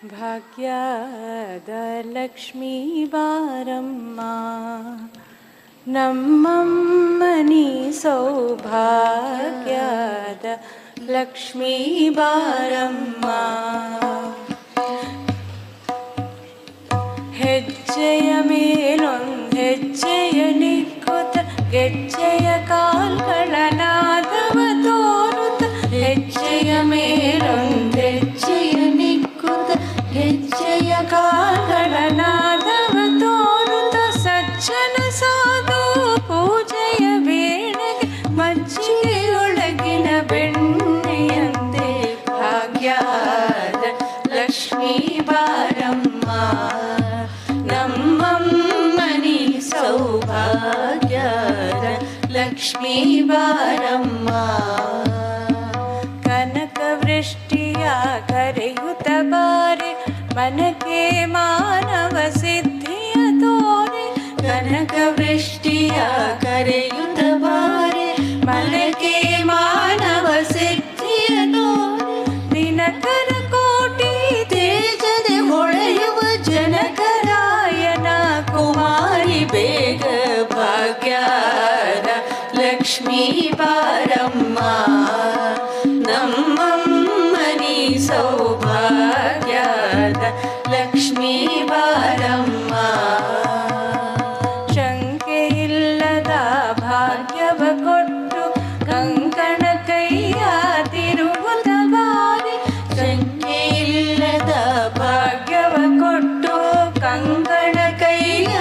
ಭಾಗ್ಯದ ಲಕ್ಷ್ಮೀ ಬಾರಮ್ಮ ನಮ್ಮಮ್ಮನಿ ಸೌಭಾಗ್ಯದ ಲಕ್ಷ್ಮೀ ಬಾರಮ್ಮ ಹೆಜ್ಜೆಯ ಮೇಲೊಂದು ಹೆಜ್ಜೆಯ ನಿಕ್ಕುತ್ತ ಗೆಜ್ಜೆಯ ಕಾಲ್ಗಳ ನಾದವ ತೋರುತ್ತ ಹೆಜ್ಜೆಯ ಮೇಲೊಂದು ಹೆಜ್ಜೆಯ ನಿಕ್ಕುತ್ತ ಗೆಜ್ಜೆಯ ಕಾಲ್ಗಳ ನಾದವ ತೋರುತ್ತ ಸಜ್ಜನ ಸಾಧು ಪೂಜೆಯ ವೇಳೆಗೆ ಮಜ್ಜಿಗೆಯೊಳಗಿನ ಬೆಣ್ಣೆಯಂತೆ ಭಾಗ್ಯದ ಲಕ್ಷ್ಮೀ ಬಾರಮ್ಮ ನಮ್ಮಮ್ಮನಿ ಸೌಭಾಗ್ಯದ ಲಕ್ಷ್ಮೀ ಬಾರಮ್ಮ ಕನಕ ವೃಷ್ಟಿಯ ಕರೆಯುತ್ತ ಬಾರೆ ಮನಕ್ಕೆ ಮಾನವ ಸಿದ್ಧಿಯ ತೋರೆ ಕನಕ ವೃಷ್ಟಿಯ ಕರೆಯುತ್ತ ಬಾರೆ ಮನಕ್ಕೆ ಮಾನವ ಸಿದ್ಧಿಯ ತೋರೆ ದಿನಕರ ಕೋಟಿ ತೇಜದ ಹೊಳೆಯುವ ಜನಕರಾಯನ ಕುಮಾರಿ ಬೇಗ ಭಾಗ್ಯದ ಲಕ್ಷ್ಮೀ ಬಾರಮ್ಮ ನಮ್ಮಮ್ಮನಿ ಸೌಭಾಗ್ಯದ ಲಕ್ಷ್ಮೀ ಬಾರಮ್ಮ ಶಂಕೆಯಿಲ್ಲದ ಭಾಗ್ಯವ ಕೊಟ್ಟು ಕಂಕಣ ಕೈಯ ತಿರುವುದ ಬಾರಿ ಶಂಕೆಯಿಲ್ಲದ ಭಾಗ್ಯವ ಕೊಟ್ಟು ಕಂಕಣ ಕೈಯ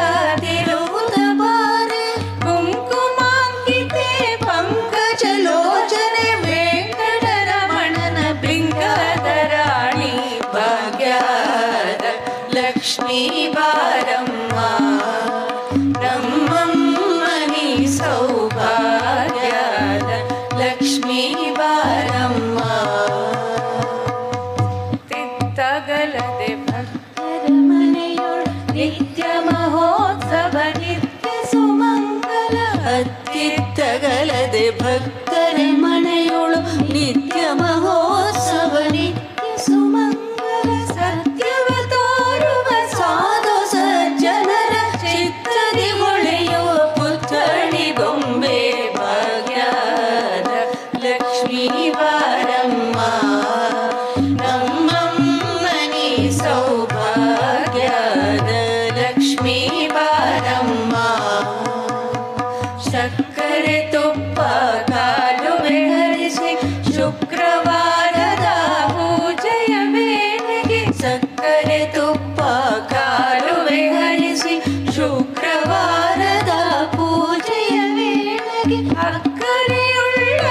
ತಿರುವುದ ಬಾರಿ ಕುಂಕುಮಾಂಕಿತೆ ಪಂಕಜಲೋಚನೆ ವೆಂಕಟರಮಣನ ಬಿಂಕದ ರಾಣಿ ಭಾಗ್ಯದ ಲಕ್ಷ್ಮೀ ಬಾರಮ್ಮ ನಮ್ಮಮ್ಮನಿ ಸೌಭಾಗ್ಯದ ಲಕ್ಷ್ಮೀ ಬಾರಮ್ಮ ತಿತ್ತಗಲದೆ ಭಕ್ತರ ಮನೆಯೊಳು ನಿತ್ಯ ಮಹೋತ್ಸವ ನಿತ್ಯ ಸುಮಂಗಲ ಅತ್ತಿತ್ತಗಲದೆ ಭಕ್ತರ ಮನೆಯೊಳು ನಿತ್ಯ ಮಹೋತ್ಸವ ನಿತ್ಯ ಸುಮಂಗಲ ಸತ್ಯವ ತೋರುವ ಸಾಧು ಸಜ್ಜನರ ಚಿತ್ತದಿ ಹೊಳೆಯುವ ಪುತ್ಥಳಿ ಗೊಂಬೆ ಭಾಗ್ಯದ ಲಕ್ಷ್ಮೀ ಬಾರಮ್ಮ ನಮ್ಮಮ್ಮನಿ ಸೌಭಾಗ್ಯದ ಲಕ್ಷ್ಮೀ ಬಾರಮ್ಮ ಸಕ್ಕರೆ ತುಪ್ಪ ಕಾಲುವೆ ಹರಿಸಿ ಶುಕ್ರವಾರದ ಪೂಜೆಯ ವೇಳೆಗೆ ಸಕ್ಕರೆ ತುಪ್ಪ ಕಾಲುವೆ ಹರಿಸಿ ಶುಕ್ರವಾರದ ಪೂಜೆಯ ವೇಳೆಗೆ ಅಕ್ಕರೆಯುಳ್ಳ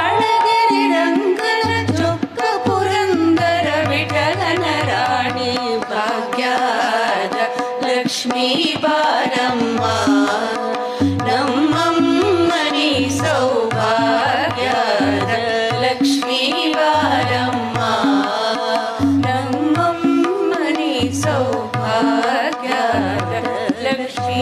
ಅಳಗೆರೆ ರಂಗನ ಚೊಕ್ಕ ಪುರಂದರ ವಿಠಲನ ರಾಣಿ ಭಾಗ್ಯದ ಲಕ್ಷ್ಮೀ ಬಾರಮ್ಮ ನಮ್ಮಮ್ಮನಿ ಸೌಭಾಗ್ಯದ ಲಕ್ಷ್ಮೀ ಬಾರಮ್ಮ ನಮ್ಮಮ್ಮನಿ ಸೌಭಾಗ್ಯದ ಲಕ್ಷ್ಮೀ